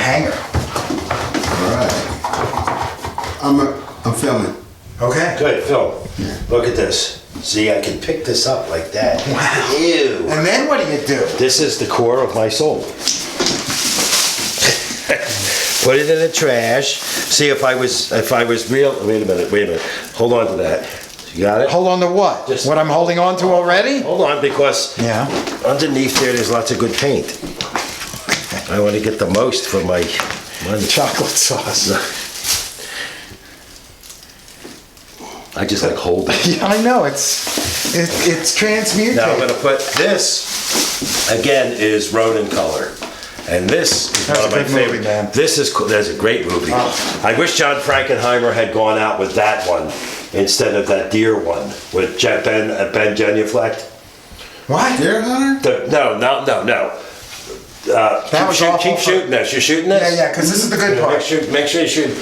hanger. All right. I'm filming. Okay. Good, Phil. Look at this. See, I can pick this up like that. Wow. Ew. And then what do you do? This is the core of my soul. Put it in the trash. See, if I was real. Wait a minute. Hold on to that. You got it? Hold on to what? Just- What I'm holding on to already? Hold on, because Yeah. underneath there's lots of good paint. I want to get the most for my money. Chocolate sauce. I just like holding. Yeah, I know. It's transmutated. Now I'm going to put this, again, is Ronin color. And this is That's one of a my good movie, favorite. man. This is cool. That's a great movie. Oh. I wish John Frankenheimer had gone out with that one instead of that deer one with Ben Genuflect. What? Deer hunter? No. That was awful. Keep shooting this. You're shooting this? Yeah, because this is the good part. Make sure you shoot.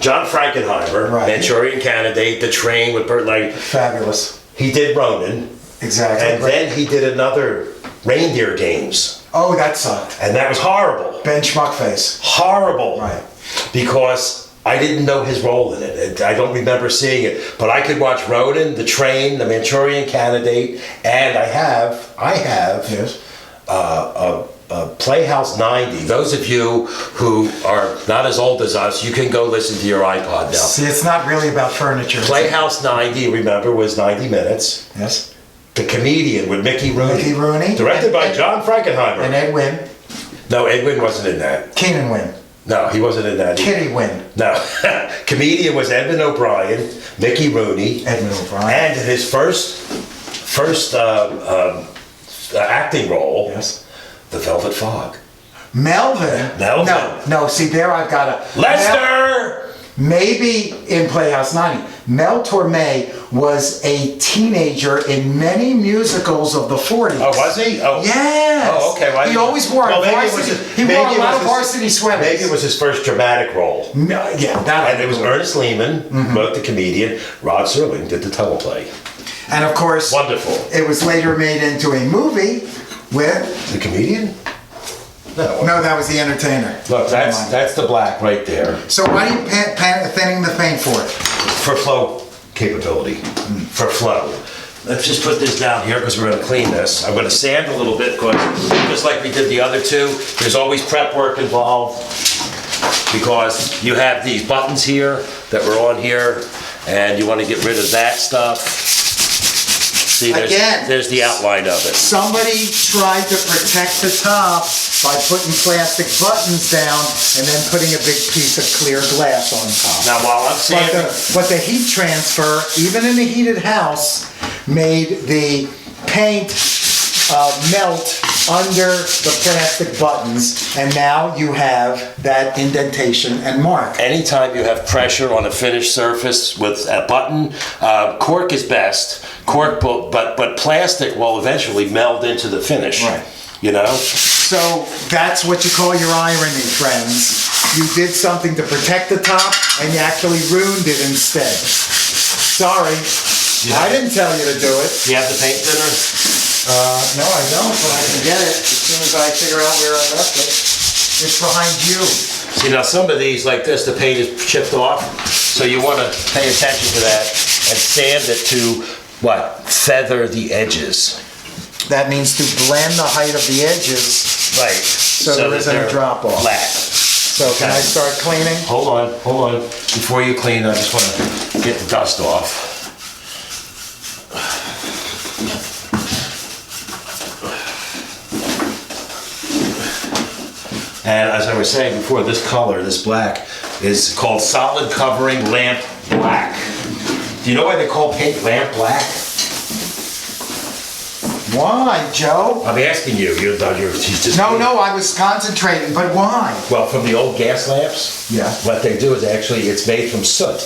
John Frankenheimer, Right. Manchurian Candidate, The Train with Burt Lancaster. Fabulous. He did Ronin, Exactly. and then he did another Reindeer Games, Oh, that sucked. and that was horrible. Ben Schmuckface. Horrible. Right. Because I didn't know his role in it. I don't remember seeing it, but I could watch Ronin, The Train, The Manchurian Candidate, and I have Yes. Playhouse 90. Those of you who are not as old as us, you can go listen to your iPod now. See, it's not really about furniture. Playhouse 90, remember, was 90 minutes. Yes. The Comedian with Mickey Rooney. Mickey Rooney. Directed by John Frankenheimer. And Ed Wynn. No, Edwin wasn't in that. Keenan Wynn. No, he wasn't in that either. Kitty Wynn. No. Comedian was Edmund O'Brien, Mickey Rooney. Edmund O'Brien. And his first acting role, Yes. The Velvet Fog. Melvin. Melvin. No. See, there I've got a Lester! Maybe in Playhouse 90. Mel Torme was a teenager in many musicals of the 40s. Oh, was he? Oh. Yes. Oh, okay. Well, he always wore well, a maybe it was varsity. his- He wore maybe a it lot was of his- varsity sweaters. Maybe it was his first dramatic role. No, yeah, that. And it was Ernest Lehman, wrote The Comedian. Rod Serling did the teleplay. And of course, Wonderful. it was later made into a movie with. The Comedian? No. No, that was The Entertainer. Look, Never mind. that's the black right there. So why are you thinning the paint for? For flow capability. For flow. Let's just put this down here because we're going to clean this. I'm going to sand a little bit because just like we did the other two, there's always prep work involved because you have these buttons here that were on here and you want to get rid of that stuff. See, Again. there's the outline of it. Somebody tried to protect the top by putting plastic buttons down and then putting a big piece of clear glass on top. Now while I'm sanding, But the heat transfer, even in a heated house, made the paint melt under the plastic buttons, and now you have that indentation and mark. anytime you have pressure on a finished surface with a button, cork is best. Cork, but plastic will eventually meld into the finish. Right. You know? So that's what you call your irony, friends. You did something to protect the top, and you actually ruined it instead. Sorry, I didn't tell you to do it. Do you have the paint thinner? No, I don't, but I can get it as soon as I figure out where I left it. It's behind you. See, now some of these, like this, the paint is chipped off. So you want to pay attention to that and sand it to, what? Feather the edges. That means to blend the height of the edges Right. so there that isn't a they're drop off. Flat. So can I start cleaning? Hold on. Before you clean, I just want to get the dust off. And as I was saying before, this color, this black, is called solid covering lamp black. Do you know why they call paint lamp black? Why, Joe? I'm asking you. You just No, I was concentrating, but why? Well, from the old gas lamps, Yeah. what they do is actually it's made from soot.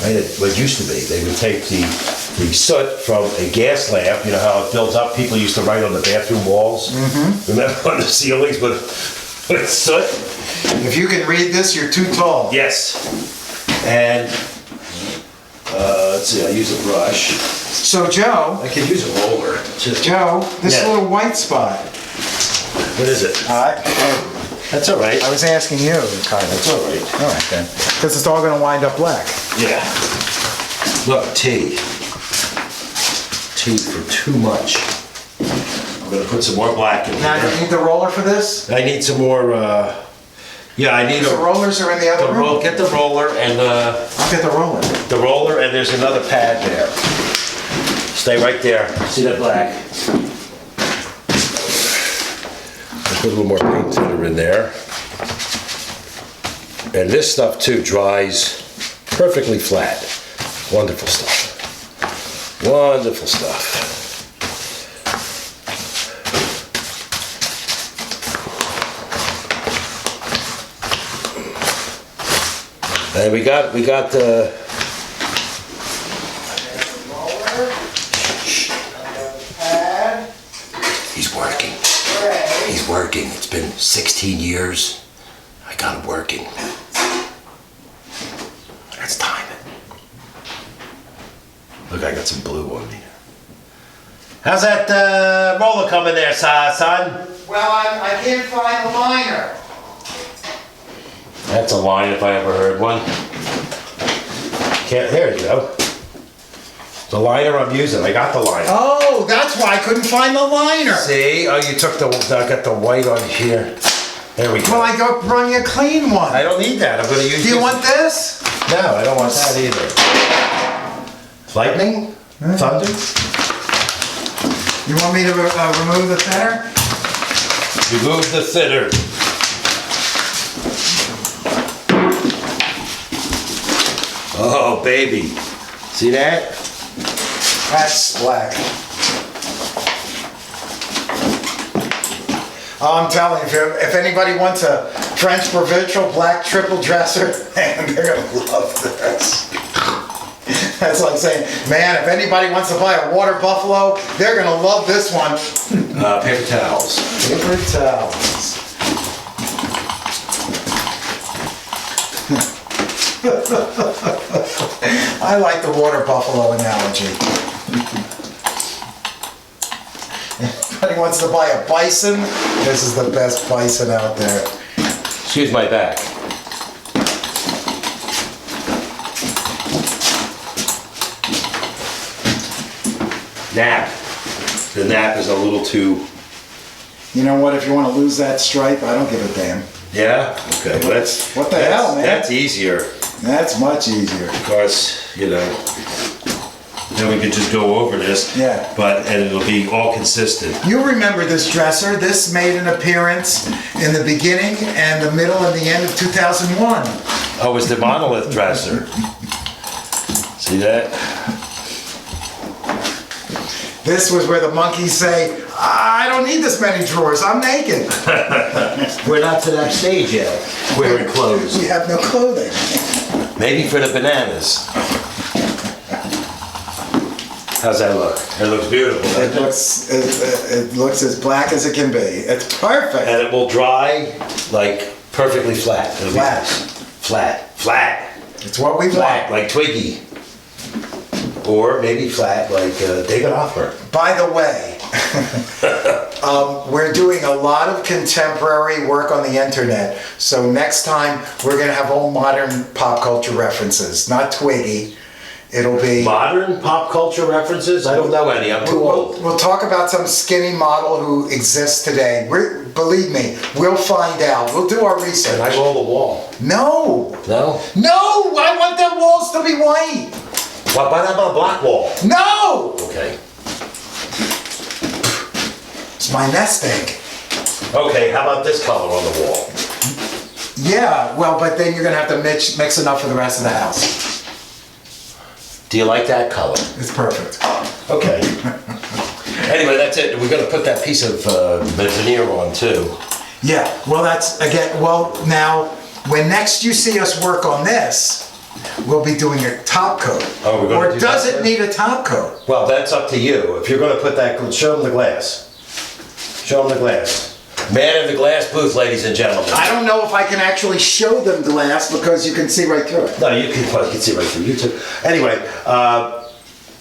Right? What it used to be, they would take the soot from a gas lamp. You know how it builds up. People used to write on the bathroom walls. Remember on the ceilings with soot. If you can read this, you're too tall. Yes. And let's see. I use a brush. So, Joe, I could use a roller. Just this Yeah. little white spot, What is it? That's all right. I was asking you, kind of. That's all right. All right then, because it's all gonna wind up black. Yeah. Look, tea. Tea for too much. I'm gonna put some more black in Now, you here. need the roller for this? I need some more, yeah, I need The rollers are in the other room? Get the roller and, I'll get the roller. the roller, and there's another pad there. Stay right there. See that black? Put a little more paint thinner in there. And this stuff too dries perfectly flat. Wonderful stuff. Wonderful stuff. And we got the He's working. He's working. It's been 16 years. I got him working. That's timing. Look, I got some blue on me. How's that roller coming there, son? Well, I can't find the liner. That's a line if I ever heard one. Can't, there you go. The liner I'm using, I got the liner. Oh, that's why I couldn't find the liner. See? Oh, you took I got the white on here. There we go. Well, I go run you a clean one. I don't need that. I'm gonna use Do you this. want this? No, I don't want that either. Lightning? Thunder? You want me to remove the thinner? Remove the thinner. Oh, baby. See that? That's black. Oh, I'm telling you, if anybody wants a French provincial black triple dresser, man, they're gonna love this. That's like saying, man, if anybody wants to buy a water buffalo, they're gonna love this one. Paper towels. Paper towels. I like the water buffalo analogy. Anybody wants to buy a bison? This is the best bison out there. Excuse my back. Nap. The nap is a little too... You know what? If you want to lose that stripe, I don't give a damn. Yeah? Okay, well that's... What the hell, man? That's easier. That's much easier. Because, you know, then we could just go over this. Yeah. And it'll be all consistent. You remember this dresser. This made an appearance in the beginning and the middle and the end of 2001. Oh, it's the monolith dresser. See that? This was where the monkeys say, I don't need this many drawers, I'm naked. We're not to that stage yet. Wearing clothes. We have no clothing. Maybe for the bananas. How's that look? It looks beautiful, doesn't It looks as black as it can be. It's perfect. And it will dry like perfectly flat. It'll be Flat. nice. Flat. Flat. It's what we Flat, want. like Twiggy. Or maybe flat like David Hoffman. By the way, we're doing a lot of contemporary work on the internet. So next time we're going to have all modern pop culture references, not Twiggy. It'll be... Modern pop culture references? I don't know any. I'm too old. We'll talk about some skinny model who exists today. Believe me, we'll find out. We'll do our research. And I roll the wall. No! No? No! I want the walls to be white! Why not on a black wall? No! Okay. It's my nest egg. Okay, how about this color on the wall? Yeah, well, but then you're gonna have to mix enough for the rest of the house. Do you like that color? It's perfect. Okay. Anyway, that's it. We're gonna put that piece of veneer on too. Yeah, well, that's, again, well, now, when next you see us work on this, we'll be doing a top coat. Oh, we're gonna Or do does that it need a top coat? Well, that's up to you. If you're gonna put that, show them the glass. Show them the glass. Man in the glass booth, ladies and gentlemen. I don't know if I can actually show them glass because you can see right through it. No, you can see right through YouTube. Anyway,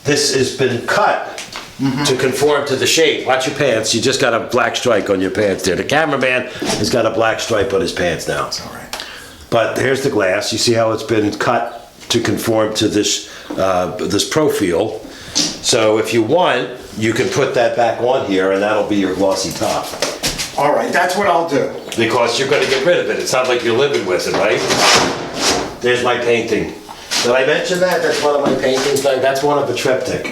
this has been cut to conform to the shape. Watch your pants. You just got a black stripe on your pants there. The cameraman has got a black stripe on his pants now. All right. But here's the glass. You see how it's been cut to conform to this this profile. So if you want, you can put that back on here, and that'll be your glossy top. All right, that's what I'll do. Because you're going to get rid of it. It's not like you're living with it, right? There's my painting. Did I mention that? That's one of my paintings. That's one of the triptych.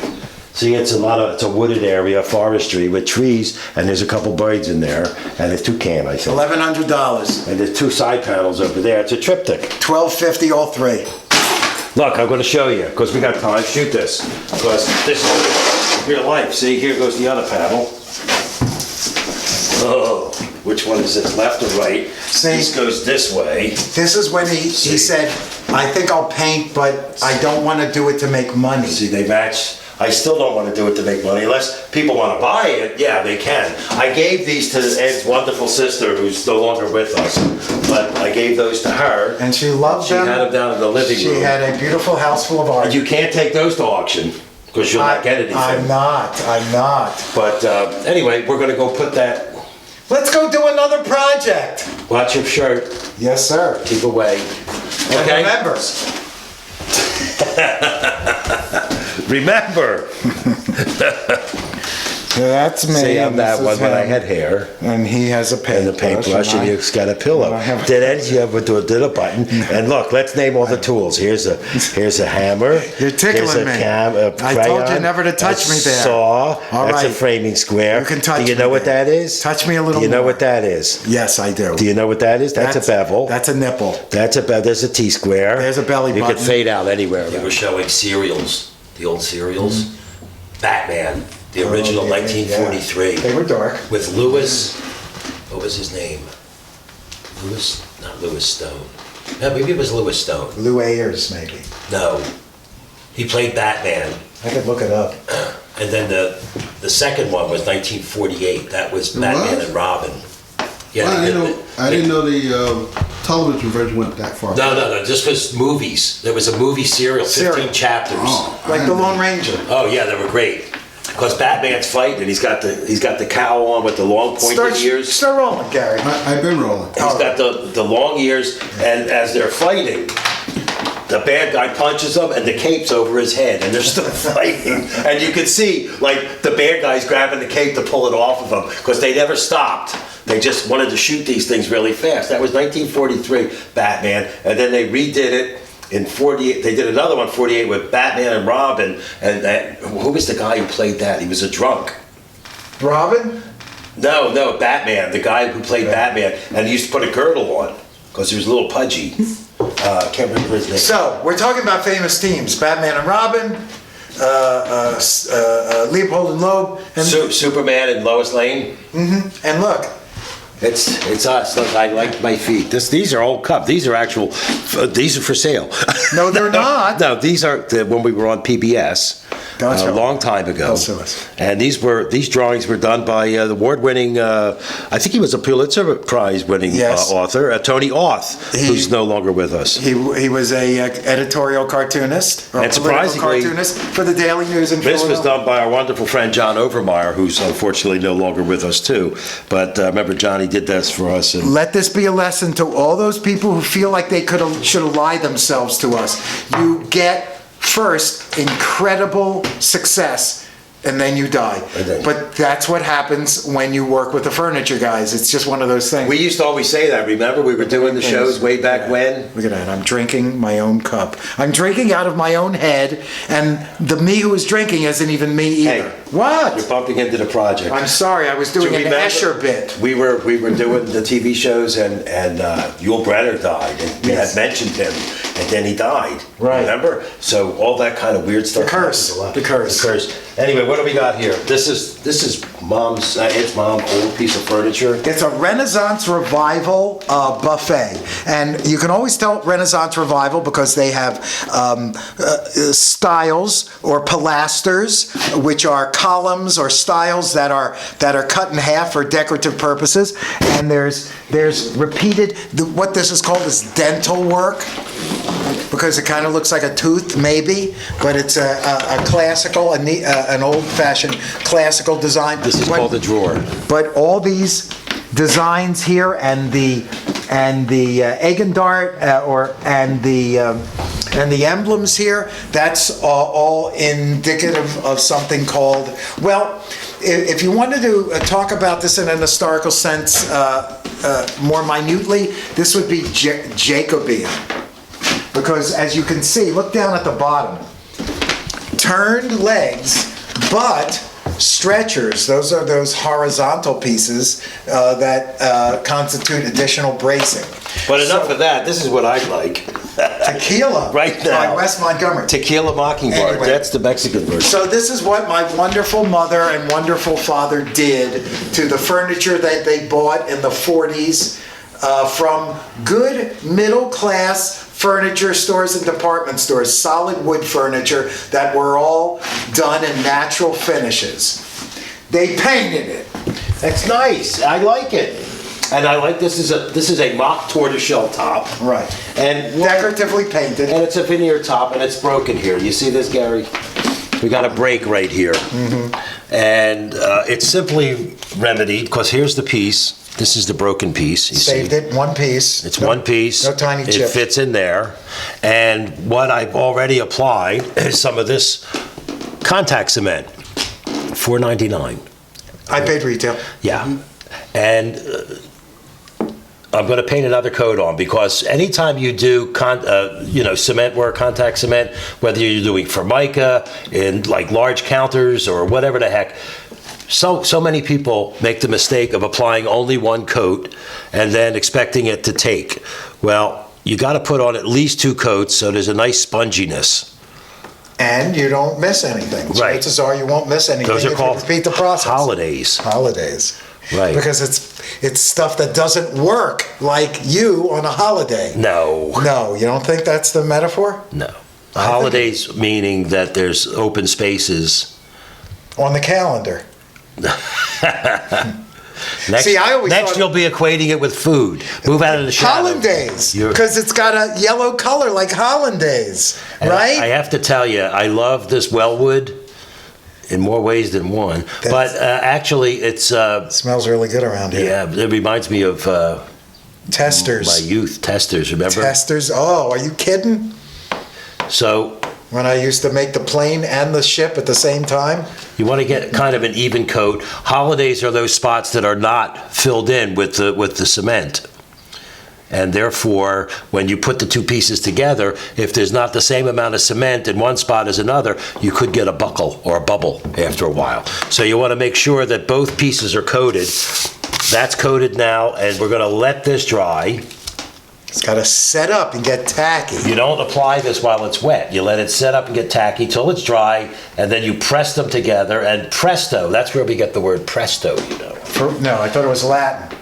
See, it's a wooded area, forestry with trees, and there's a couple birds in there, and there's toucan, I think. $1,100. And there's two side panels over there. It's a triptych. $1,250 all three. Look, I'm going to show you, because we got time. Shoot this, because this is real life. See, here goes the other panel. Oh, which one is it, left or right? See, this goes this way. This is when he said, I think I'll paint, but I don't want to do it to make money. See, they match. I still don't want to do it to make money, unless people want to buy it, yeah, they can. I gave these to Ed's wonderful sister, who's no longer with us, but I gave those to her. And she loved She them. had them down in the living room. She had a beautiful house full of art. And you can't take those to auction, because you'll not get anything. I'm not. But anyway, we're going to go put that. Let's go do another project. Watch your shirt. Yes, sir. Keep away. Okay? And remember. Remember. That's me. See, I'm and that this one is when I him. had hair. And he has a paintbrush. And a paintbrush, and you've got a pillow. I have- Did Ed, you ever did a button? And look, let's name all the tools. Here's a hammer. You're tickling Here's a me. A I crayon, told you never to touch a me there. Saw. All That's a right. framing square. You can touch Do you me know what there. that is? Touch me a little Do you know more. what that is? Yes, I do. Do you know what that is? That's a bevel. That's a nipple. That's a bevel. There's a T-square. There's a belly You button. could fade out anywhere. They were showing serials, the old serials. Batman, the original Oh, yeah, 1943. yeah. They were dark. With Lewis, what was his name? Not Lewis Stone. No, maybe it was Lewis Stone. Lou Ayers, maybe. No. He played Batman. I could look it up. And then the second one was 1948. That was Batman was? and Robin. Yeah, Well, I didn't know the television version went that far. No. This was movies. There was a movie serial, 15 Serial. chapters. Oh, Like the Lone Ranger. Oh yeah, they were great. Because Batman's fighting, and he's got the cowl on with the long pointed ears. Start rolling, Gary. I've been rolling. He's got the long ears, and as they're fighting, the bad guy punches him, and the cape's over his head, and they're still fighting. And you can see, like, the bad guy's grabbing the cape to pull it off of him, because they never stopped. They just wanted to shoot these things really fast. That was 1943, Batman, and then they redid it in 48. They did another one, 48, with Batman and Robin, and who was the guy who played that? He was a drunk. Robin? No, Batman, the guy who played Batman, and he used to put a girdle on, because he was a little pudgy. Can't remember his name. So, we're talking about famous teams. Batman and Robin, Leopold and Loeb, and, Superman and Lois Lane. and look, It's us. Look, I like my feet. These are old cups. These are actual. These are for sale. No, they're not. No, these are when we were on PBS. Don't show A long time ago. Don't show us. And these drawings were done by the award-winning, I think he was a Pulitzer Prize-winning Yes. author, Tony Auth, who's no longer with us. he was a editorial cartoonist, or And political surprisingly, cartoonist for the Daily News in This was Philadelphia. done by our wonderful friend John Overmeyer, who's unfortunately no longer with us too. But remember, Johnny did this for us. And Let this be a lesson to all those people who feel like they should have lied themselves to us. You get first incredible success, and then you die. And then- But that's what happens when you work with the furniture guys. It's just one of those things. we used to always say that. Remember, we were doing the shows way back Yeah. when. Look at that. I'm drinking my own cup. I'm drinking out of my own head, and the me who is drinking isn't even me either. Hey, What? You're bumping into the project. I'm sorry. I was Do doing you an remember? Escher bit. We were doing the TV shows, and Yul Brynner died, and we Yes. had mentioned him, and then he died. Right. Remember? So all that kind of weird stuff. The curse. happens a lot. The curse. The curse. Anyway, what do we got here? This is Mom's Ed's mom old piece of furniture. It's a Renaissance Revival buffet. And you can always tell Renaissance Revival because they have styles or pilasters, which are columns or stiles that are cut in half for decorative purposes. And there's repeated, what this is called is dental work. because it kind of looks like a tooth, maybe, but it's a classical, an old-fashioned classical design. This is called a drawer. But all these designs here and the Egendart and the emblems here, that's all indicative of something called, well, if you wanted to talk about this in an historical sense more minutely, this would be Jacobean. Because as you can see, look down at the bottom, turned legs, but stretchers. Those are those horizontal pieces that constitute additional bracing. But enough of that. This is what I like. Tequila. Right now. By Wes Montgomery. Tequila Mockingbird. Anyway. That's the Mexican version. So this is what my wonderful mother and wonderful father did to the furniture that they bought in the 40s from good middle-class furniture stores and department stores, solid wood furniture that were all done in natural finishes. They painted it. That's nice. I like it. And I like this is a mock tortoiseshell top. Right. And Decoratively painted. And it's a veneer top, and it's broken here. You see this, Gary? We got a break right here. Mm-hmm. And it's simply remedied, because here's the piece. This is the broken piece. You Saved see? it, one piece. It's one piece. No tiny It chip. fits in there. And what I've already applied is some of this contact cement. $4.99. I paid retail. Yeah. And I'm going to paint another coat on, because anytime you do cement work, contact cement, whether you're doing Formica in like large counters or whatever the heck, so many people make the mistake of applying only one coat and then expecting it to take. Well, you got to put on at least 2 coats so there's a nice sponginess. And you don't miss anything. Right. Chances are you won't miss anything Those are if called you repeat the process. holidays. Holidays. Right. Because it's stuff that doesn't work like you on a holiday. No. No, you don't think that's the metaphor? No. Holidays meaning that there's open spaces. On the calendar. Next, See, I always next thought- you'll be equating it with food. Move out of the shadow. Hollandaise, You're- because it's got a yellow color like hollandaise, And right? I have to tell you, I love this Wellwood in more ways than one. But actually, it's Smells really good around here. yeah. It reminds me of Testers. my youth. Testers, remember? Testers. Oh, are you kidding? So When I used to make the plane and the ship at the same time. you want to get kind of an even coat. Holidays are those spots that are not filled in with the cement. And therefore, when you put the 2 pieces together, if there's not the same amount of cement in one spot as another, you could get a buckle or a bubble after a while. So you want to make sure that both pieces are coated. That's coated now, and we're going to let this dry. It's got to set up and get tacky. You don't apply this while it's wet. You let it set up and get tacky till it's dry, and then you press them together, and presto, that's where we get the word presto, you know. No, I thought it was Latin.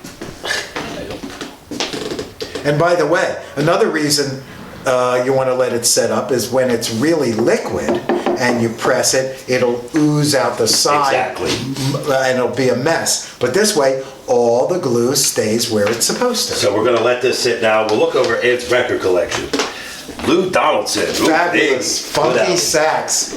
And by the way, another reason you want to let it set up is when it's really liquid and you press it, it'll ooze out the side. Exactly. And it'll be a mess. But this way, all the glue stays where it's supposed to. So we're going to let this sit now. We'll look over Ed's record collection. Lou Donaldson. Ooh, Fabulous, big. funky sax.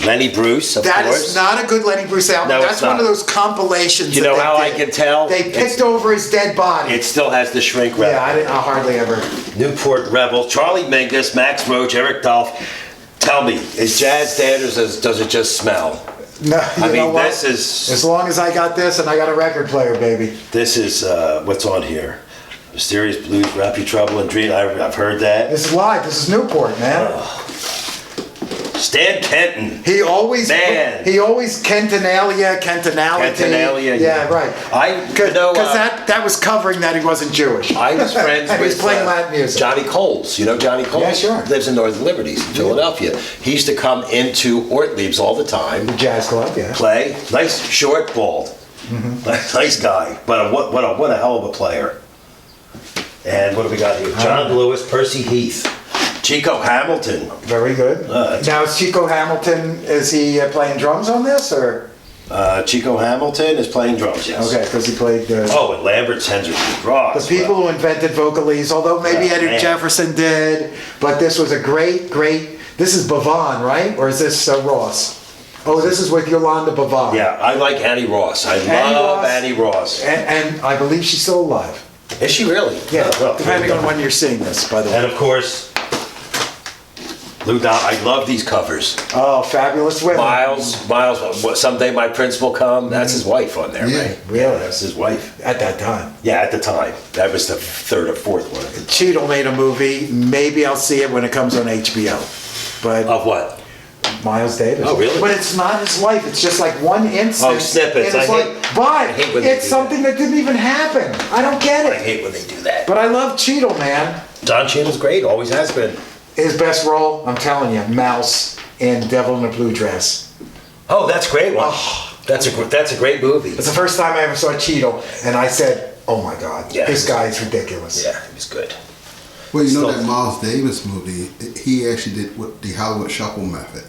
Lenny Bruce, of That course. is not a good Lenny Bruce album. No, That's it's one not. of those compilations. You that know they how I did. can tell? They picked over his dead body. It still has the shrink wrap. Yeah, I hardly ever. Newport Rebel, Charlie Mingus, Max Roach, Eric Dolph. Tell me, is jazz dead or does it just smell? No, I you know mean, what? this is As long as I got this and I got a record player, baby. what's on here. Mysterious Blues, Wrap Your Trouble and Dream. I've heard that. This is live. This is Newport, man. Stan Kenton. He always Kentinalia, Kentinalia. Yeah, right. Because that was covering that he wasn't Jewish. I was friends and with he's playing Latin music. Johnny Coles. You know Johnny Coles? Yeah, sure. Lives in Northern Liberties, in Philadelphia. He used to come into Ortlieb's all the time. Jazz club, yeah. Play. Nice, short, bald. Mm-hmm. Nice guy. But what a hell of a player. And what do we got here? John Lewis, Percy Heath, Chico Hamilton. Very good. Now, is Chico Hamilton, is he playing drums on this, or? Chico Hamilton is playing drums, yes. Okay, because he played the... Oh, and Lambert Tenzer did drums. The people who invented vocalese, although maybe Yeah, Eddie man. Jefferson did, but this was a great. This is Bavon, right? Or is this Ross? Oh, this is with Yolanda Bavon. Yeah, I like Annie Ross. I love Annie Ross. And I believe she's still alive. Is she really? Yeah, Well, depending on when you're seeing this, by the way. And of course, Lou Don. I love these covers. Oh, Fabulous Women. Miles. Someday my prince will come. That's his wife on there, Yeah. right? Really? That's his wife. At that time. Yeah, at the time. That was the third or fourth one. Cheadle made a movie. Maybe I'll see it when it comes on HBO. But Of what? Miles Davis. Oh, really? But it's not his life. It's just like one instance. Oh, snippets. in his I life. hate But when they it's do something that didn't even happen. I don't get I it. hate when they do that. But I love Cheadle, man. Don Cheadle's great. Always has been. His best role, I'm telling you, Mouse in Devil in a Blue Dress. Oh, that's a great one. That's a great movie. It's the first time I ever saw Cheadle, and I said, "Oh my God, Yeah. this guy is ridiculous." Yeah, it was good. Well, you know Still- that Miles Davis movie, he actually did what the Hollywood Shuffle method.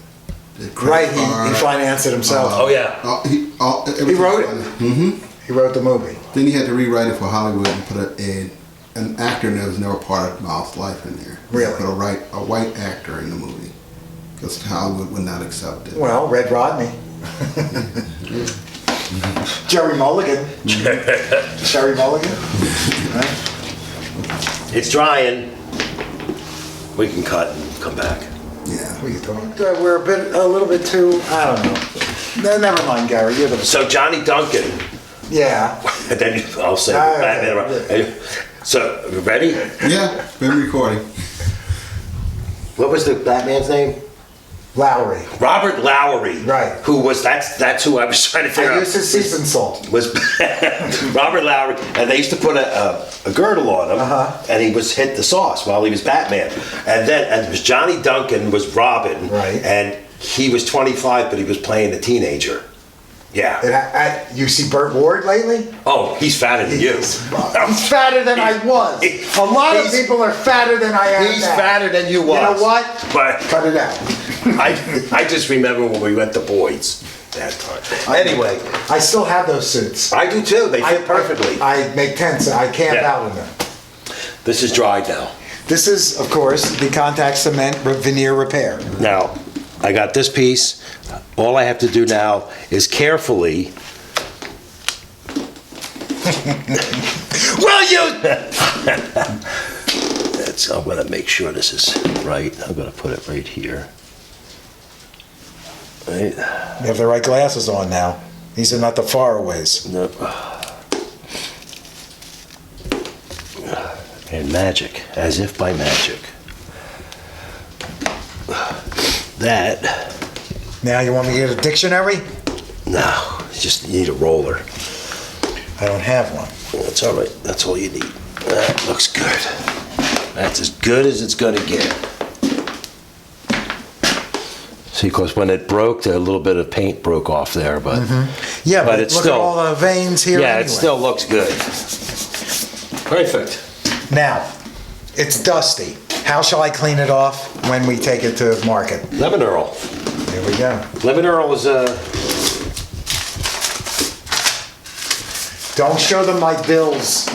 The credit Right, he card, financed it himself. Oh, yeah. He wrote it. Mm-hmm. He wrote the movie. Then he had to rewrite it for Hollywood and put an actor that was never part of Miles' life in there. Really? Put a white actor in the movie because Hollywood would not accept it. Well, Red Rodney. Jerry Mulligan. Jerry Mulligan. Right? It's drying. We can cut and come back. Yeah. What are you talking? We're a little bit too. I don't know. No, never mind, Gary. You're the. So Johnny Duncan, Yeah. and then I'll say Ah, Batman. okay. So, ready? Yeah, been recording. What was the Batman's name? Lowry. Robert Lowry. Right. Who was that's who I was trying to figure I out. used his season salt. Was Robert Lowry, and they used to put a girdle on him, and he was hit the sauce while he was Batman, and it was Johnny Duncan was Robin, Right. and he was 25, but he was playing a teenager. Yeah. And you see Burt Ward lately? Oh, he's fatter than you. He's fatter than I was. A lot of people are fatter than I am He's now. fatter than you was. You know what? But Cut it out. I just remember when we went to Boyd's that time. Anyway, I still have those suits. I do too. They fit perfectly. I make tents. I camp Yeah. out in them. This is dried now. This is, of course, the contact cement veneer repair. Now, I got this piece. All I have to do now is carefully. Will you? I'm going to make sure this is right. I'm going to put it right here. Right. You have the right glasses on now. These are not the faraways. No. And magic, as if by magic. That. Now you want me to get a dictionary? No, you just need a roller. I don't have one. That's all right. That's all you need. That looks good. That's as good as it's gonna get. See, because when it broke, a little bit of paint broke off there, but Yeah, but it's look still at all the veins here. yeah, anyway. it still looks good. Perfect. Now, it's dusty. How shall I clean it off when we take it to market? Lemon Earl. Here we go. Lemon Earl is Don't show them my bills.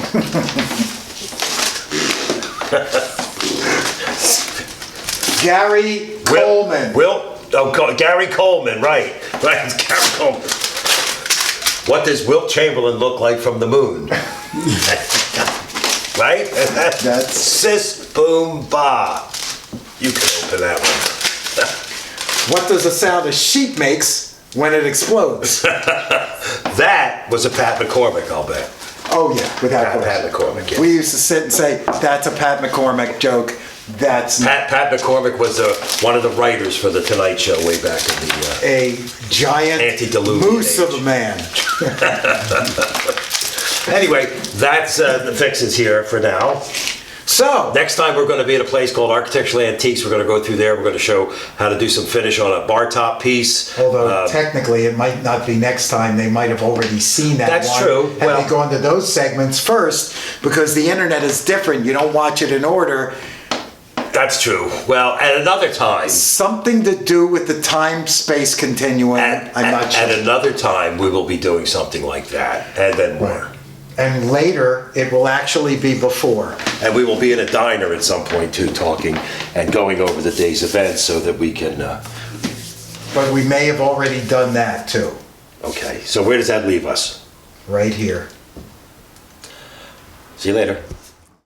Gary Coleman. Gary Coleman, right. Right, it's Gary Coleman. What does Wilt Chamberlain look like from the moon? Right? That's- Sis Boom Ba. You can open that one. What does the sound a sheep makes when it explodes? That was a Pat McCormick, I'll bet. Oh yeah, without Pat question. McCormick, yeah. We used to sit and say, that's a Pat McCormick joke. That's Pat McCormick was one of the writers for The Tonight Show way back in the... a giant Antediluvian moose of age. a man. Anyway, that's the fixes here for now. So, Next time we're going to be at a place called Architectural Antiques. We're going to go through there. We're going to show how to do some finish on a bar top piece. although technically it might not be next time, they might have already seen that That's one. true. Had Well- they gone to those segments first, because the internet is different. You don't watch it in order. That's true. Well, at another time, Something to do with the time-space continuum, I'm not sure. at another time, we will be doing something like that, and then more. And later, it will actually be before. And we will be in a diner at some point too, talking and going over the day's events so that we can, But we may have already done that too, okay. So where does that leave us? right here. See you later.